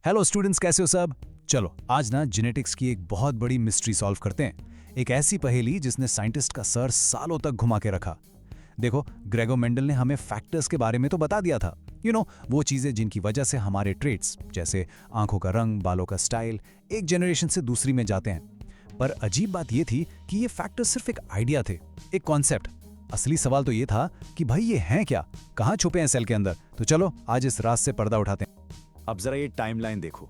Hello students, कैसे हो सब? चलो आज ना जेनेटिक्स की एक बहुत बड़ी मिस्ट्री सॉल्व करते हैं। एक ऐसी पहेली जिसने साइंटिस्ट का सर सालों तक घुमा के रखा। देखो, ग्रेगो मेंडल ने हमें फैक्टर्स के बारे में तो बता दिया था, वो चीजें जिनकी वजह से हमारे ट्रेट्स जैसे आंखों का रंग, बालों का स्टाइल एक जनरेशन से दूसरी में जाते हैं। पर अजीब बात यह थी कि ये फैक्टर्स सिर्फ एक आइडिया थे, एक कॉन्सेप्ट। असली सवाल तो ये था कि भाई ये हैं क्या, कहाँ छुपे हैं सेल के अंदर। तो चलो आज इस राज से पर्दा उठाते हैं। अब जरा ये टाइमलाइन देखो।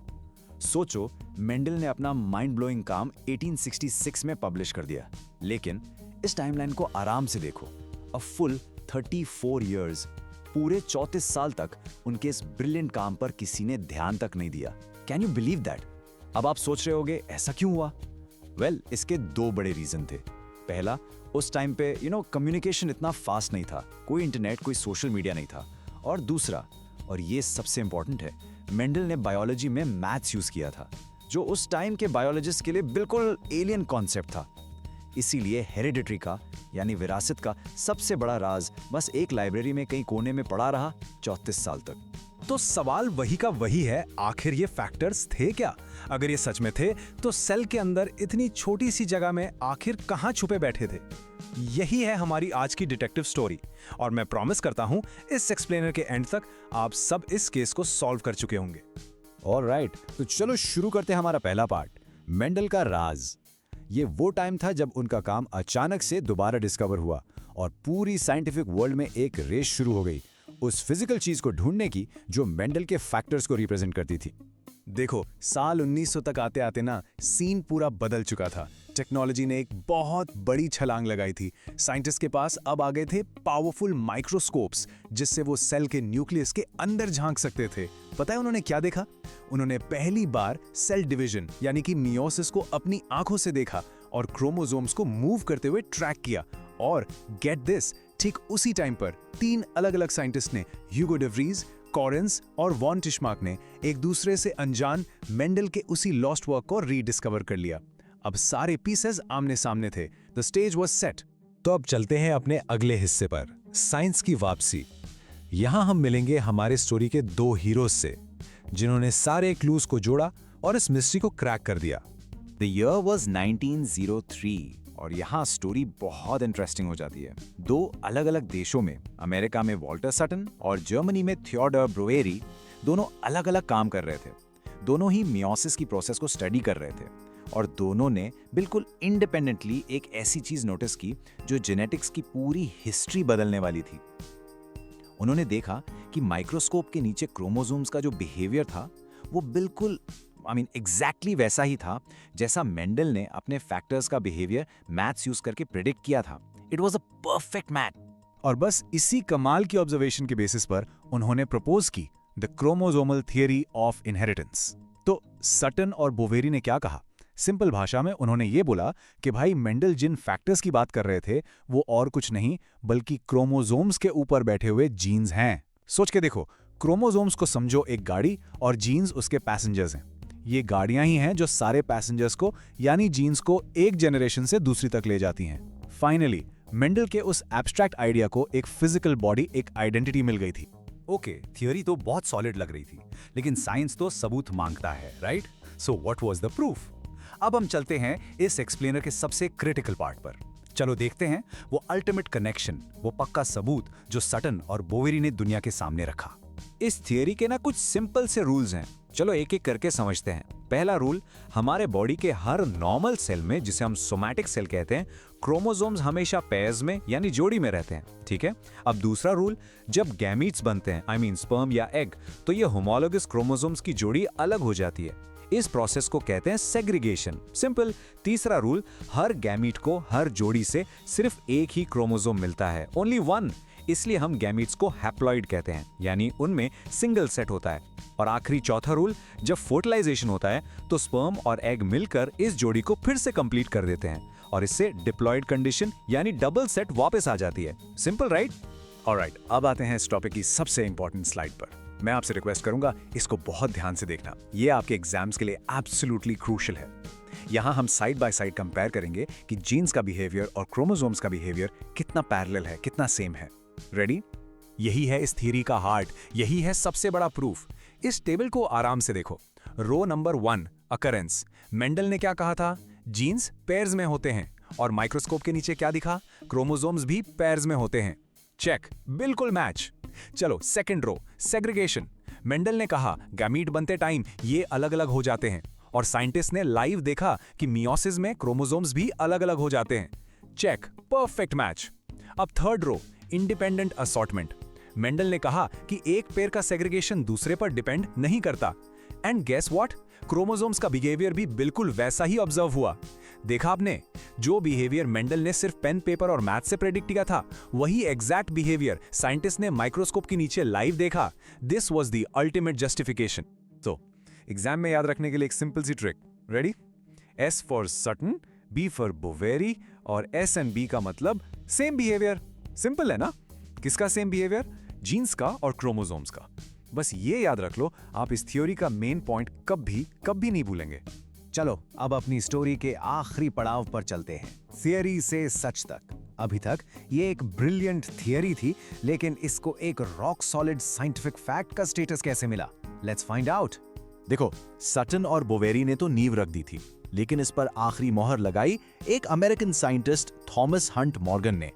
सोचो, मेंडल ने अपना माइंड ब्लोइंग काम 1866 में पब्लिश कर दिया, लेकिन इस टाइमलाइन को आराम से देखो। अ फुल 34 इयर्स, पूरे 34 साल तक उनके इस ब्रिलियंट काम पर किसी ने ध्यान तक नहीं दिया। Can you believe that? अब आप सोच रहे होगे ऐसा क्यों हुआ? वेल, इसके दो बड़े रीजन थे। पहला, उस टाइम पे कम्युनिकेशन इतना फास्ट नहीं था, कोई इंटरनेट, कोई सोशल मीडिया नहीं था। और दूसरा, और ये सबसे इंपॉर्टेंट है, मेंडल ने बायोलॉजी में मैथ्स यूज किया था, जो उस टाइम के बायोलॉजिस्ट के लिए बिल्कुल एलियन कॉन्सेप्ट था। इसीलिए हेरिडिटरी का यानी विरासत का सबसे बड़ा राज बस एक लाइब्रेरी में कहीं कोने में पड़ा रहा 34 साल तक। तो सवाल वही का वही है, आखिर ये फैक्टर्स थे क्या? अगर ये सच में थे तो सेल के अंदर इतनी छोटी सी जगह में आखिर कहां छुपे बैठे थे? यही है हमारी आज की डिटेक्टिव स्टोरी, और मैं प्रॉमिस करता हूं इस एक्सप्लेनर के एंड तक आप सब इस केस को सॉल्व कर चुके होंगे। ऑलराइट, तो चलो शुरू करते हैं हमारा पहला पार्ट, मेंडल का राज। ये वो टाइम था जब उनका काम अचानक से दोबारा डिस्कवर हुआ और पूरी साइंटिफिक वर्ल्ड में एक रेस शुरू हो गई उस फिजिकल चीज को ढूंढने की जो मेंडल के फैक्टर्स को रिप्रेजेंट करती थी। देखो, साल 1900 तक आते आते ना सीन पूरा बदल चुका था। टेक्नोलॉजी ने एक बहुत बड़ी छलांग लगाई थी। साइंटिस्ट के पास अब आ गए थे पावरफुल माइक्रोस्कोप्स, जिससे वो सेल के न्यूक्लियस के अंदर झांक सकते थे। पता है उन्होंने क्या देखा? उन्होंने पहली बार सेल डिवीजन यानी कि मियोसिस को अपनी आंखों से देखा और क्रोमोसोम्स को मूव करते हुए ट्रैक किया। और गेट दिस, ठीक उसी टाइम पर 3 अलग-अलग साइंटिस्ट ने, ह्यूगो डे व्रीज, कॉरेंस और वॉन टिशमार्क ने एक दूसरे से अनजान मेंडल के उसी लॉस्ट वर्क को रीडिस्कवर कर लिया। अब सारे पीसेस आमने सामने थे। The stage was set. तो अब चलते हैं अपने अगले हिस्से पर, साइंस की वापसी। यहां हम मिलेंगे हमारे स्टोरी के 2 हीरोज से, जिन्होंने सारे क्लूज को जोड़ा और इस मिस्ट्री को क्रैक कर दिया। द ईयर वाज 1903 और यहाँ स्टोरी बहुत इंटरेस्टिंग हो जाती है। 2 अलग-अलग देशों में, अमेरिका में वॉल्टर सटन और जर्मनी में थियोडोर ब्रोवेरी, दोनों अलग-अलग काम कर रहे थे। दोनों ही मियोसिस की प्रोसेस को स्टडी कर रहे थे और दोनों ने बिल्कुल इंडिपेंडेंटली एक ऐसी चीज नोटिस की जो जेनेटिक्स की पूरी हिस्ट्री बदलने वाली थी। उन्होंने देखा कि माइक्रोस्कोप के नीचे क्रोमोसोम्स का जो बिहेवियर था वो बिल्कुल एग्जैक्टली वैसा ही था जैसा मेंडल ने अपने फैक्टर्स का बिहेवियर मैथ्स यूज करके प्रेडिक्ट किया था। It was a perfect match. और बस इसी कमाल की ऑब्जर्वेशन के बेसिस पर उन्होंने प्रपोज की the chromosomal theory of inheritance. तो सटन और बोवेरी ने क्या कहा? सिंपल भाषा में उन्होंने ये बोला कि भाई, मेंडल जिन फैक्टर्स की बात कर रहे थे वो और कुछ नहीं बल्कि क्रोमोसोम्स के ऊपर बैठे हुए जीन्स हैं। सोच के देखो, क्रोमोसोम्स को समझो एक गाड़ी और जीन्स उसके पैसेंजर्स हैं। ये गाड़ियां ही हैं जो सारे पैसेंजर्स को यानी जीन्स को एक जनरेशन से दूसरी तक ले जाती हैं। फाइनली मेंडल के उस एब्स्ट्रैक्ट आइडिया को एक फिजिकल बॉडी, एक आइडेंटिटी मिल गई थी। ओके, थियोरी तो बहुत सॉलिड लग रही थी, लेकिन साइंस तो सबूत मांगता है, right? So what was the proof? अब हम चलते हैं इस एक्सप्लेनर के सबसे क्रिटिकल पार्ट पर। चलो देखते हैं वो अल्टीमेट कनेक्शन, वो पक्का सबूत जो सटन और बोवेरी ने दुनिया के सामने रखा। इस थियरी के ना कुछ सिंपल से रूल्स हैं। चलो एक एक करके समझते हैं। पहला रूल, हमारे बॉडी के हर नॉर्मल सेल में, जिसे हम सोमैटिक सेल कहते हैं, क्रोमोसोम्स हमेशा पेयर्स में यानी जोड़ी में रहते हैं। ठीक है। अब दूसरा रूल, जब गैमीट्स बनते हैं, स्पर्म या एग, तो ये होमोलोगस क्रोमोसोम्स की जोड़ी अलग हो जाती है। इस प्रोसेस को कहते हैं सेग्रीगेशन। सिंपल। तीसरा रूल, हर गैमीट को हर जोड़ी से सिर्फ एक ही क्रोमोसोम मिलता है, ओनली 1, इसलिए हम गैमीट्स को हैप्लॉइड कहते हैं, यानी उनमें सिंगल सेट होता है। और आखिरी चौथा रूल, जब फर्टिलाइजेशन होता है तो स्पर्म और एग मिलकर इस जोड़ी को फिर से कंप्लीट कर देते हैं और इससे डिप्लॉयड कंडीशन यानी डबल सेट वापस आ जाती है। Simple, right? ऑलराइट, अब आते हैं इस टॉपिक की सबसे इंपॉर्टेंट स्लाइड पर। मैं आपसे रिक्वेस्ट करूंगा इसको बहुत ध्यान से देखना, ये आपके एग्जाम्स के लिए एब्सोल्युटली क्रूशियल है। यहाँ हम साइड बाय साइड कंपेयर करेंगे कि जीन्स का बिहेवियर और क्रोमोसोम्स का बिहेवियर कितना पैरेलल है, कितना सेम है। रेडी? यही है इस थ्योरी का हार्ट, यही है सबसे बड़ा प्रूफ। इस टेबल को आराम से देखो। रो नंबर 1 अकरेंस। मेंडल ने क्या कहा था? जीन्स पेयर्स में होते हैं, और माइक्रोस्कोप के नीचे क्या दिखा? क्रोमोसोम्स भी पेयर्स में होते हैं। चेक, बिल्कुल मैच। चलो सेकंड रो सेग्रीगेशन। मेंडल ने कहा गैमीट बनते टाइम ये अलग अलग हो जाते हैं, और साइंटिस्ट ने लाइव देखा कि मियोसिस में क्रोमोसोम्स भी अलग अलग हो जाते हैं। Check, perfect match. अब third row independent assortment. Mendel ने कहा कि एक पेयर का सेग्रीगेशन दूसरे पर डिपेंड नहीं करता। And guess what? क्रोमोसोम्स का बिहेवियर भी बिल्कुल वैसा ही ऑब्जर्व हुआ। देखा आपने, जो बिहेवियर मेंडल ने सिर्फ पेन पेपर और मैथ से प्रेडिक्ट किया था, वही एग्जैक्ट बिहेवियर साइंटिस्ट ने माइक्रोस्कोप के नीचे लाइव देखा। This was the ultimate justification. तो एग्जाम में याद रखने के लिए एक सिंपल सी trick. Ready? S for Sutton, B for Boveri, और S एंड B का मतलब सेम बिहेवियर। सिंपल है ना? किसका सेम बिहेवियर? जीन्स का और क्रोमोसोम्स का। बस ये याद रख लो, आप इस थ्योरी का मेन पॉइंट कभी नहीं भूलेंगे। चलो अब अपनी स्टोरी के आखिरी पड़ाव पर चलते हैं, थियरी से सच तक। अभी तक ये एक ब्रिलियंट थियरी थी, लेकिन इसको एक रॉक सॉलिड साइंटिफिक फैक्ट का स्टेटस कैसे मिला? Let's find out. देखो, सटन और बोवेरी ने तो नींव रख दी थी, लेकिन इस पर आखिरी मोहर लगाई एक American scientist Thomas Hunt Morgan ने।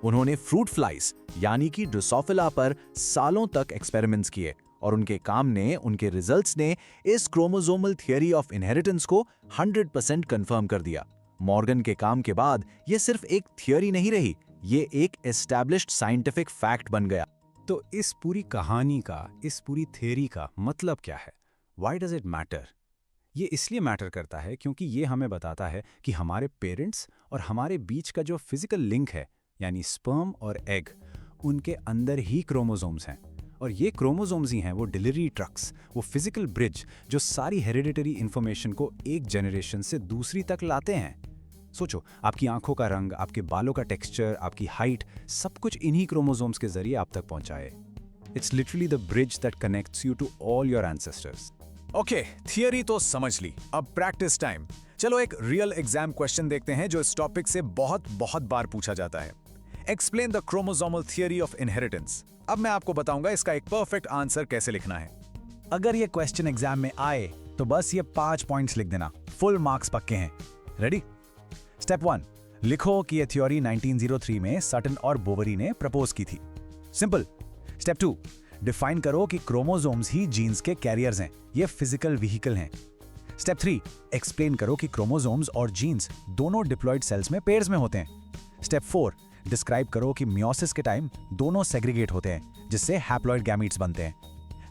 उन्होंने फ्रूट फ्लाइज यानी कि ड्रोसोफिला पर सालों तक एक्सपेरिमेंट्स किए, और उनके काम ने, उनके रिजल्ट्स ने इस क्रोमोसोमल थियरी ऑफ इनहेरिटेंस को 100% कंफर्म कर दिया। मॉर्गन के काम के बाद ये सिर्फ एक थियरी नहीं रही, ये एक एस्टैब्लिश्ड साइंटिफिक फैक्ट बन गया। तो इस पूरी कहानी का, इस पूरी थियरी का मतलब क्या है? Why does it matter? ये इसलिए मैटर करता है क्योंकि ये हमें बताता है कि हमारे पेरेंट्स और हमारे बीच का जो फिजिकल लिंक है, यानी स्पर्म और एग, उनके अंदर ही क्रोमोसोम्स हैं। और ये क्रोमोसोम्स ही हैं वो डिलीवरी ट्रक्स, वो फिजिकल ब्रिज जो सारी हेरिडिटरी इंफॉर्मेशन को एक जनरेशन से दूसरी तक लाते हैं। सोचो, आपकी आंखों का रंग, आपके बालों का टेक्सचर, आपकी हाइट, सब कुछ इन्हीं क्रोमोसोम्स के जरिए आप तक पहुंचाए। It's literally the bridge that connects you to all your ancestors. Okay, theory तो समझ ली, अब प्रैक्टिस टाइम। चलो एक रियल एग्जाम क्वेश्चन देखते हैं जो इस टॉपिक से बहुत बार पूछा जाता है। Explain the chromosomal theory of inheritance. अब मैं आपको बताऊंगा इसका एक परफेक्ट आंसर कैसे लिखना है। अगर ये क्वेश्चन एग्जाम में आए तो बस ये 5 पॉइंट्स लिख देना, फुल मार्क्स पक्के हैं। रेडी? स्टेप 1, लिखो कि ये थ्योरी 1903 में सटन और बोवेरी ने प्रपोज की थी। सिंपल। स्टेप 2, डिफाइन करो कि क्रोमोसोम्स ही जीन्स के कैरियर्स हैं, ये फिजिकल व्हीकल हैं। स्टेप 3, एक्सप्लेन करो कि क्रोमोसोम्स और जीन्स दोनों डिप्लॉयड सेल्स में पेयर्स में होते हैं। स्टेप 4, डिस्क्राइब करो कि मियोसिस के टाइम दोनों सेग्रीगेट होते हैं, जिससे हैप्लॉइड गैमीट्स बनते हैं।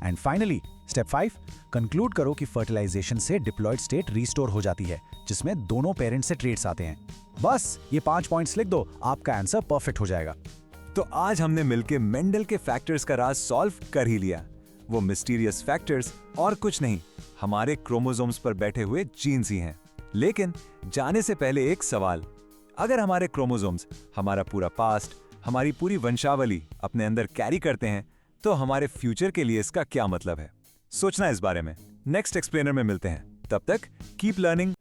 एंड फाइनली स्टेप 5, कंक्लूड करो कि फर्टिलाइजेशन से डिप्लॉयड स्टेट रिस्टोर हो जाती है, जिसमें दोनों पेरेंट्स से ट्रेट्स आते हैं। बस ये 5 पॉइंट्स लिख दो, आपका आंसर परफेक्ट हो जाएगा। तो आज हमने मिलकर मेंडल के फैक्टर्स का राज सॉल्व कर ही लिया। वो मिस्टीरियस फैक्टर्स और कुछ नहीं, हमारे क्रोमोसोम्स पर बैठे हुए जीन्स ही हैं। लेकिन जाने से पहले एक सवाल, अगर हमारे क्रोमोसोम्स हमारा पूरा पास्ट, हमारी पूरी वंशावली अपने अंदर कैरी करते हैं, तो हमारे फ्यूचर के लिए इसका क्या मतलब है? सोचना इस बारे में। नेक्स्ट एक्सप्लेनर में मिलते हैं। तब तक कीप लर्निंग।